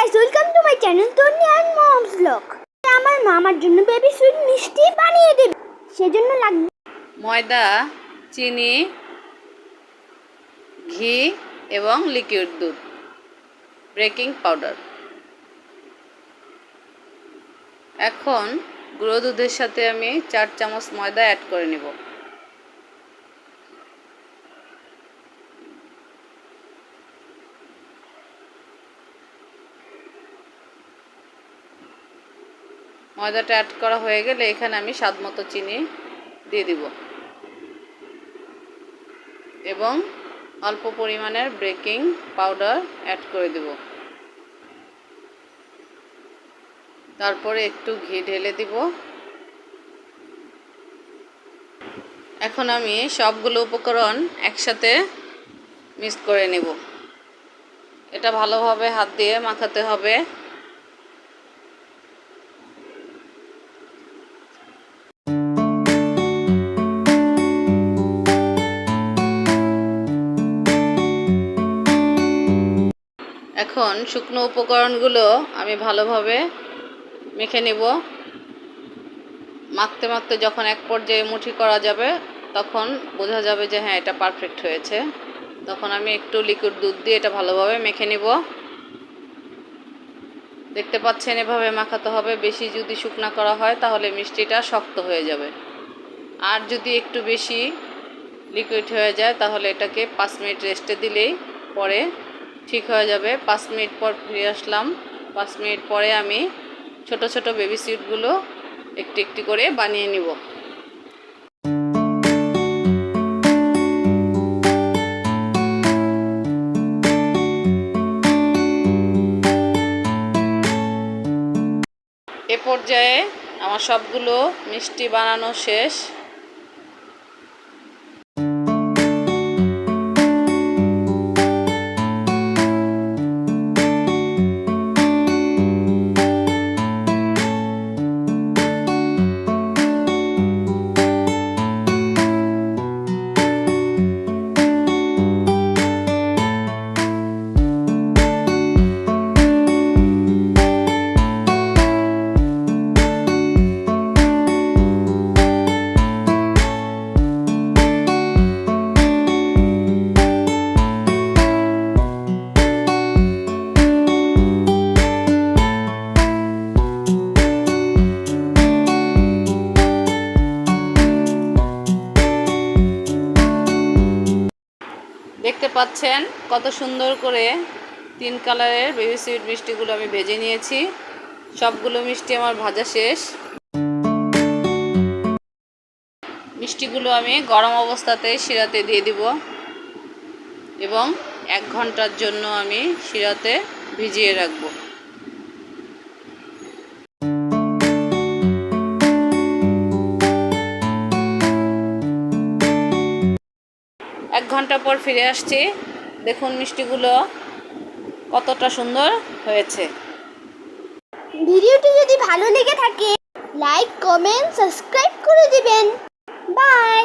Guys, welcome to my channel Tony and moms blog. আমার মামার জন্য বেবি সুইট মিষ্টি বানিয়ে দেবে, সেজন্য লাগবে ময়দা, চিনি, ঘি এবং লিকুইড দুধ, বেকিং পাউডার। এখন গুঁড়ো দুধের সাথে আমি 4 চামচ ময়দা অ্যাড করে নিব। ময়দাটা অ্যাড করা হয়ে গেলে এখানে আমি স্বাদ মতো চিনি দিয়ে দিব এবং অল্প পরিমাণের বেকিং পাউডার অ্যাড করে দেব। তারপরে একটু ঘি ঢেলে দিব। এখন আমি সবগুলো উপকরণ একসাথে মিক্স করে নেব। এটা ভালোভাবে হাত দিয়ে মাখাতে হবে। এখন শুকনো উপকরণগুলো আমি ভালোভাবে মেখে নেব। মাখতে মাখতে যখন এক পর্যায়ে মুঠি করা যাবে তখন বোঝা যাবে যে হ্যাঁ, এটা পারফেক্ট হয়েছে। তখন আমি একটু লিকুইড দুধ দিয়ে এটা ভালোভাবে মেখে নেব। দেখতে পাচ্ছেন, এভাবে মাখাতে হবে। বেশি যদি শুকনা করা হয় তাহলে মিষ্টিটা শক্ত হয়ে যাবে, আর যদি একটু বেশি লিকুইড হয়ে যায় তাহলে এটাকে 5 মিনিট রেস্টে দিলেই পরে ঠিক হয়ে যাবে। 5 মিনিট পর ফিরে আসলাম। 5 মিনিট পরে আমি ছোট ছোট বেবি সুইটগুলো একটু একটু করে বানিয়ে নিব। এ পর্যায়ে আমার সবগুলো মিষ্টি বানানো শেষ। দেখতে পাচ্ছেন কত সুন্দর করে 3 কালারের বেবি সুইট মিষ্টিগুলো আমি ভেজে নিয়েছি। সবগুলো মিষ্টি আমার ভাজা শেষ। মিষ্টিগুলো আমি গরম অবস্থাতেই শিরাতে দিয়ে দিব এবং 1 ঘন্টার জন্য আমি শিরাতে ভিজিয়ে রাখবো। 1 ঘন্টা পর ফিরে আসছি। দেখুন মিষ্টিগুলো কতটা সুন্দর হয়েছে। ভিডিওটি যদি ভালো লেগে থাকে লাইক, কমেন্ট, সাবস্ক্রাইব করে দিবেন। বাই।